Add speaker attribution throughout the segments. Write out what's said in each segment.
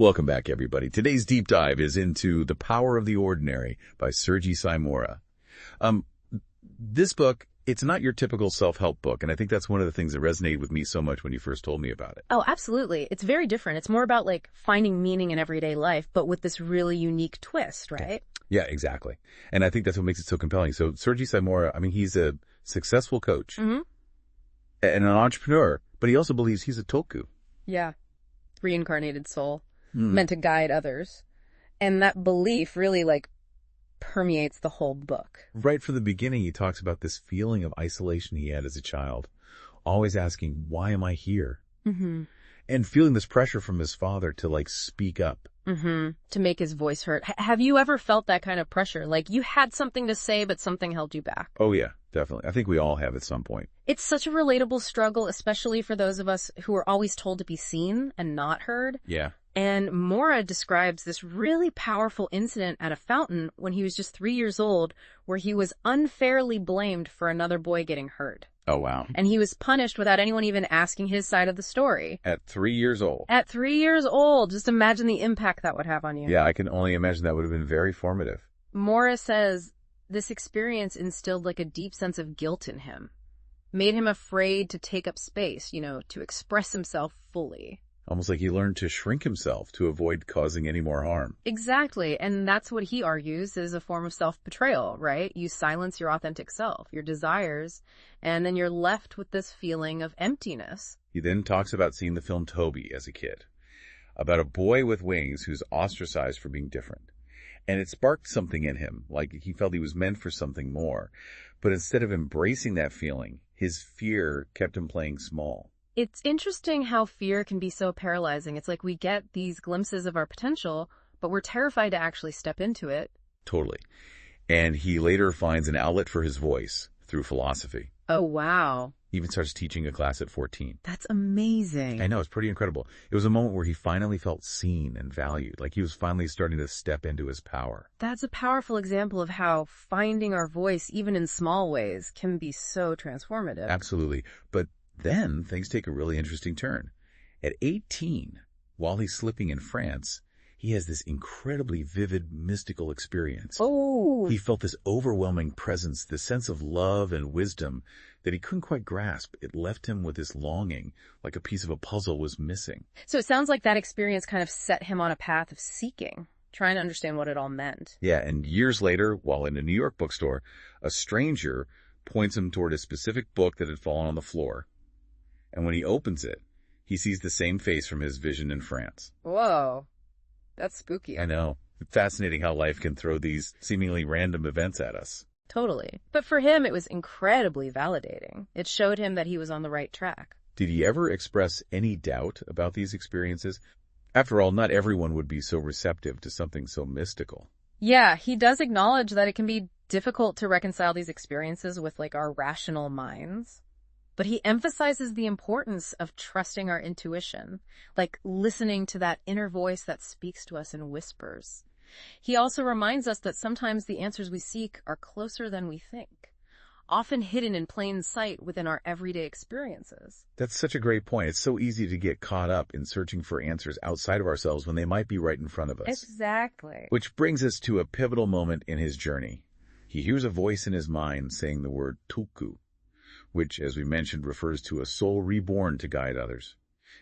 Speaker 1: Welcome back, everybody. Today's deep dive is into The Power of the Ordinary by Sergi Simora. This book, it's not your typical self-help book, and I think that's one of the things that resonated with me so much when you first told me about it.
Speaker 2: Oh, absolutely. It's very different. It's more about finding meaning in everyday life, but with this really unique twist, right?
Speaker 1: Yeah, exactly. And I think that's what makes it so compelling. So Sergi Simora, he's a successful coach and an entrepreneur, but he also believes he's a tulku.
Speaker 2: Yeah. Reincarnated soul. Meant to guide others. And that belief really permeates the whole book.
Speaker 1: Right from the beginning, he talks about this feeling of isolation he had as a child, always asking, why am I here?
Speaker 2: Mm-hmm.
Speaker 1: And feeling this pressure from his father to speak up.
Speaker 2: Mm-hmm. To make his voice heard. Have you ever felt that kind of pressure? You had something to say, but something held you back?
Speaker 1: Oh yeah, definitely. I think we all have at some point.
Speaker 2: It's such a relatable struggle, especially for those of us who are always told to be seen and not heard.
Speaker 1: Yeah.
Speaker 2: And Mora describes this really powerful incident at a fountain when he was just 3 years old, where he was unfairly blamed for another boy getting hurt.
Speaker 1: Oh, wow.
Speaker 2: And he was punished without anyone even asking his side of the story.
Speaker 1: At 3 years old.
Speaker 2: At 3 years old. Just imagine the impact that would have on you.
Speaker 1: Yeah, I can only imagine that would have been very formative.
Speaker 2: Mora says this experience instilled a deep sense of guilt in him. Made him afraid to take up space, to express himself fully.
Speaker 1: Almost like he learned to shrink himself to avoid causing any more harm.
Speaker 2: Exactly. And that's what he argues is a form of self-betrayal, right? You silence your authentic self, your desires, and then you're left with this feeling of emptiness.
Speaker 1: He then talks about seeing the film Toby as a kid, about a boy with wings who's ostracized for being different. And it sparked something in him, like he felt he was meant for something more. But instead of embracing that feeling, his fear kept him playing small.
Speaker 2: It's interesting how fear can be so paralyzing. It's we get these glimpses of our potential, but we're terrified to actually step into it.
Speaker 1: Totally. And he later finds an outlet for his voice through philosophy.
Speaker 2: Oh, wow.
Speaker 1: He even starts teaching a class at 14.
Speaker 2: That's amazing.
Speaker 1: I know, it's pretty incredible. It was a moment where he finally felt seen and valued, like he was finally starting to step into his power.
Speaker 2: That's a powerful example of how finding our voice, even in small ways, can be so transformative.
Speaker 1: Absolutely. But then things take a really interesting turn. At 18, while he's slipping in France, he has this incredibly vivid mystical experience.
Speaker 2: Oh!
Speaker 1: He felt this overwhelming presence, this sense of love and wisdom that he couldn't quite grasp. It left him with this longing, like a piece of a puzzle was missing.
Speaker 2: So it sounds like that experience kind of set him on a path of seeking, trying to understand what it all meant.
Speaker 1: Yeah, and years later, while in a New York bookstore, a stranger points him toward a specific book that had fallen on the floor. And when he opens it, he sees the same face from his vision in France.
Speaker 2: Whoa. That's spooky.
Speaker 1: I know. Fascinating how life can throw these seemingly random events at us.
Speaker 2: Totally. But for him, it was incredibly validating. It showed him that he was on the right track.
Speaker 1: Did he ever express any doubt about these experiences? After all, not everyone would be so receptive to something so mystical.
Speaker 2: Yeah, he does acknowledge that it can be difficult to reconcile these experiences with our rational minds. But he emphasizes the importance of trusting our intuition, listening to that inner voice that speaks to us in whispers. He also reminds us that sometimes the answers we seek are closer than we think, often hidden in plain sight within our everyday experiences.
Speaker 1: That's such a great point. It's so easy to get caught up in searching for answers outside of ourselves when they might be right in front of us.
Speaker 2: Exactly.
Speaker 1: Which brings us to a pivotal moment in his journey. He hears a voice in his mind saying the word tulku, which, as we mentioned, refers to a soul reborn to guide others.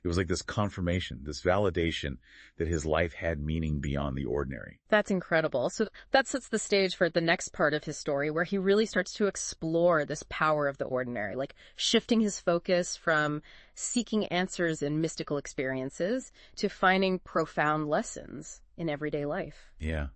Speaker 1: It was like this confirmation, this validation that his life had meaning beyond the ordinary.
Speaker 2: That's incredible. So that sets the stage for the next part of his story, where he really starts to explore this power of the ordinary, shifting his focus from seeking answers in mystical experiences to finding profound lessons in everyday life.
Speaker 1: Yeah,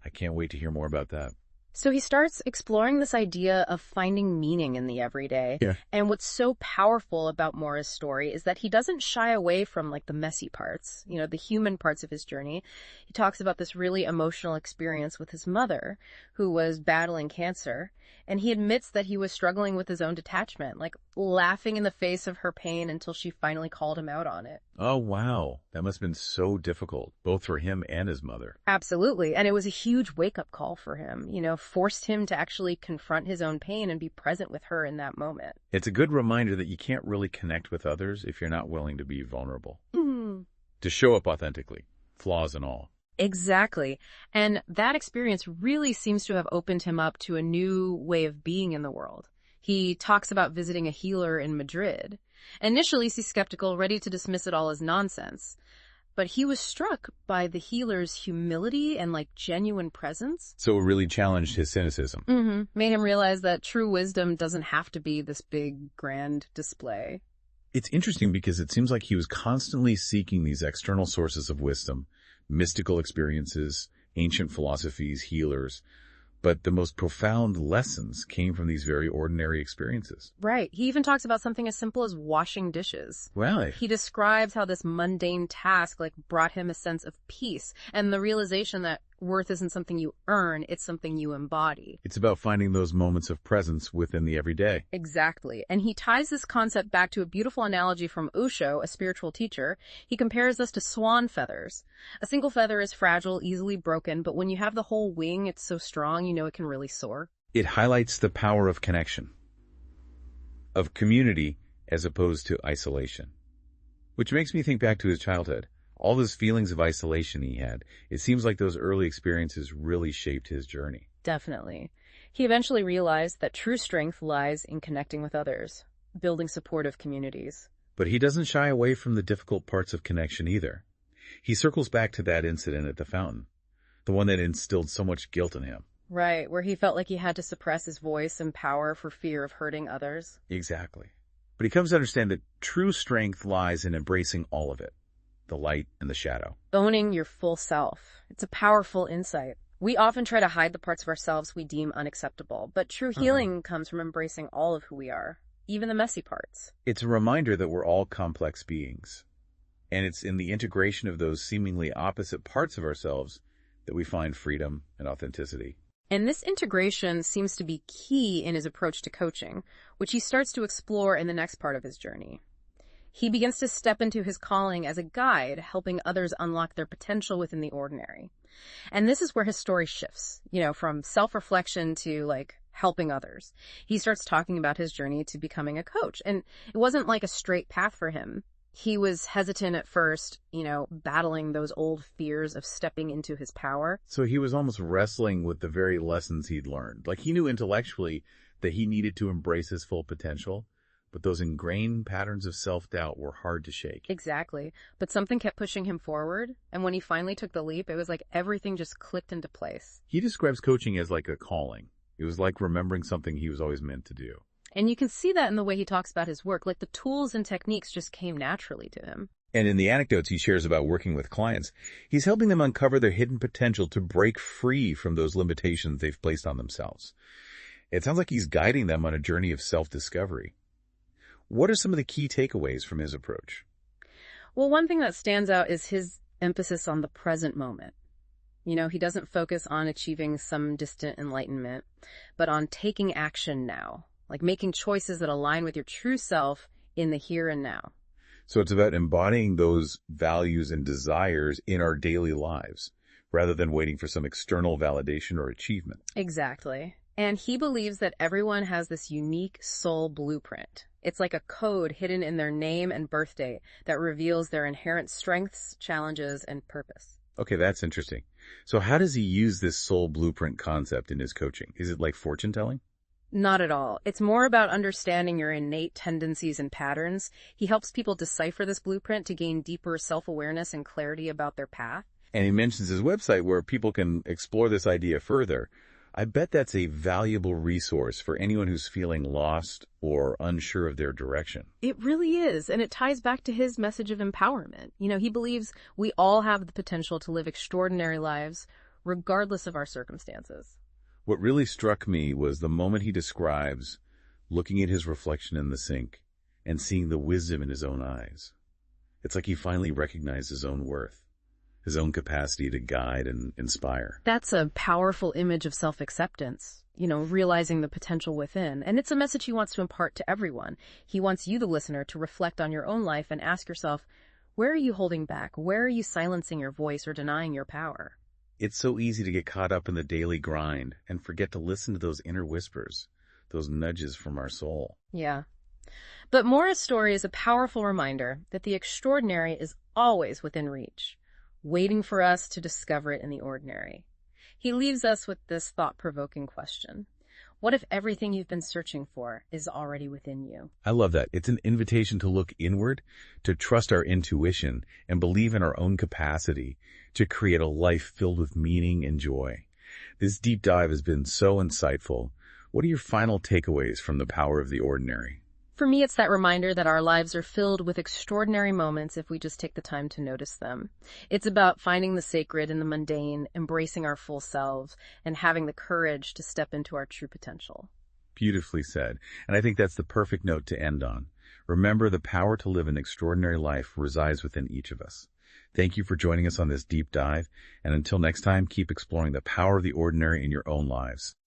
Speaker 1: I can't wait to hear more about that.
Speaker 2: So he starts exploring this idea of finding meaning in the everyday.
Speaker 1: Yeah.
Speaker 2: And what's so powerful about Mora's story is that he doesn't shy away from the messy parts, the human parts of his journey. He talks about this really emotional experience with his mother, who was battling cancer. And he admits that he was struggling with his own detachment, laughing in the face of her pain until she finally called him out on it.
Speaker 1: Oh, wow. That must have been so difficult, both for him and his mother.
Speaker 2: Absolutely. And it was a huge wake-up call for him, forced him to actually confront his own pain and be present with her in that moment.
Speaker 1: It's a good reminder that you can't really connect with others if you're not willing to be vulnerable, to show up authentically. flaws and all.
Speaker 2: Exactly. And that experience really seems to have opened him up to a new way of being in the world. He talks about visiting a healer in Madrid. Initially, he's skeptical, ready to dismiss it all as nonsense. But he was struck by the healer's humility and genuine presence.
Speaker 1: So it really challenged his cynicism.
Speaker 2: Made him realize that true wisdom doesn't have to be this big, grand display.
Speaker 1: It's interesting because it seems like he was constantly seeking these external sources of wisdom, mystical experiences, ancient philosophies, healers, but the most profound lessons came from these very ordinary experiences.
Speaker 2: Right. He even talks about something as simple as washing dishes.
Speaker 1: Really?
Speaker 2: He describes how this mundane task brought him a sense of peace and the realization that worth isn't something you earn, it's something you embody.
Speaker 1: It's about finding those moments of presence within the everyday.
Speaker 2: Exactly. And he ties this concept back to a beautiful analogy from Osho, a spiritual teacher. He compares this to swan feathers. A single feather is fragile, easily broken, but when you have the whole wing, it's so strong, you know it can really soar.
Speaker 1: It highlights the power of connection, of community as opposed to isolation. Which makes me think back to his childhood. All those feelings of isolation he had, it seems like those early experiences really shaped his journey.
Speaker 2: Definitely. He eventually realized that true strength lies in connecting with others, building supportive communities.
Speaker 1: But he doesn't shy away from the difficult parts of connection either. He circles back to that incident at the fountain, the one that instilled so much guilt in him.
Speaker 2: Right, where he felt like he had to suppress his voice and power for fear of hurting others.
Speaker 1: Exactly. But he comes to understand that true strength lies in embracing all of it, the light and the shadow.
Speaker 2: Owning your full self. It's a powerful insight. We often try to hide the parts of ourselves we deem unacceptable, but true healing comes from embracing all of who we are, even the messy parts.
Speaker 1: It's a reminder that we're all complex beings, and it's in the integration of those seemingly opposite parts of ourselves that we find freedom and authenticity.
Speaker 2: And this integration seems to be key in his approach to coaching, which he starts to explore in the next part of his journey. He begins to step into his calling as a guide, helping others unlock their potential within the ordinary. And this is where his story shifts, from self-reflection to helping others. He starts talking about his journey to becoming a coach. And it wasn't a straight path for him. He was hesitant at first, battling those old fears of stepping into his power.
Speaker 1: So he was almost wrestling with the very lessons he'd learned. He knew intellectually that he needed to embrace his full potential, but those ingrained patterns of self-doubt were hard to shake.
Speaker 2: Exactly. But something kept pushing him forward, and when he finally took the leap, it was like everything just clicked into place.
Speaker 1: He describes coaching as like a calling. It was like remembering something he was always meant to do.
Speaker 2: And you can see that in the way he talks about his work. The tools and techniques just came naturally to him.
Speaker 1: And in the anecdotes he shares about working with clients, he's helping them uncover their hidden potential to break free from those limitations they've placed on themselves. It sounds like he's guiding them on a journey of self-discovery. What are some of the key takeaways from his approach?
Speaker 2: Well, one thing that stands out is his emphasis on the present moment. He doesn't focus on achieving some distant enlightenment, but on taking action now, making choices that align with your true self in the here and now.
Speaker 1: So it's about embodying those values and desires in our daily lives, rather than waiting for some external validation or achievement.
Speaker 2: Exactly. And he believes that everyone has this unique soul blueprint. It's like a code hidden in their name and birth date that reveals their inherent strengths, challenges, and purpose.
Speaker 1: Okay, that's interesting. So how does he use this soul blueprint concept in his coaching? Is it like fortune telling?
Speaker 2: Not at all. It's more about understanding your innate tendencies and patterns. He helps people decipher this blueprint to gain deeper self-awareness and clarity about their path.
Speaker 1: And he mentions his website where people can explore this idea further. I bet that's a valuable resource for anyone who's feeling lost or unsure of their direction.
Speaker 2: It really is, and it ties back to his message of empowerment. He believes we all have the potential to live extraordinary lives, regardless of our circumstances.
Speaker 1: What really struck me was the moment he describes looking at his reflection in the sink and seeing the wisdom in his own eyes. It's like he finally recognized his own worth, his own capacity to guide and inspire.
Speaker 2: That's a powerful image of self-acceptance, realizing the potential within. And it's a message he wants to impart to everyone. He wants you, the listener, to reflect on your own life and ask yourself, where are you holding back? Where are you silencing your voice or denying your power?
Speaker 1: It's so easy to get caught up in the daily grind and forget to listen to those inner whispers, those nudges from our soul.
Speaker 2: Yeah. But Mora's story is a powerful reminder that the extraordinary is always within reach. waiting for us to discover it in the ordinary. He leaves us with this thought-provoking question. What if everything you've been searching for is already within you?
Speaker 1: I love that. It's an invitation to look inward, to trust our intuition, and believe in our own capacity to create a life filled with meaning and joy. This deep dive has been so insightful. What are your final takeaways from the power of the ordinary?
Speaker 2: For me, it's that reminder that our lives are filled with extraordinary moments if we just take the time to notice them. It's about finding the sacred in the mundane, embracing our full selves, and having the courage to step into our true potential.
Speaker 1: Beautifully said. And I think that's the perfect note to end on. Remember, the power to live an extraordinary life resides within each of us. Thank you for joining us on this deep dive. And until next time, keep exploring the power of the ordinary in your own lives.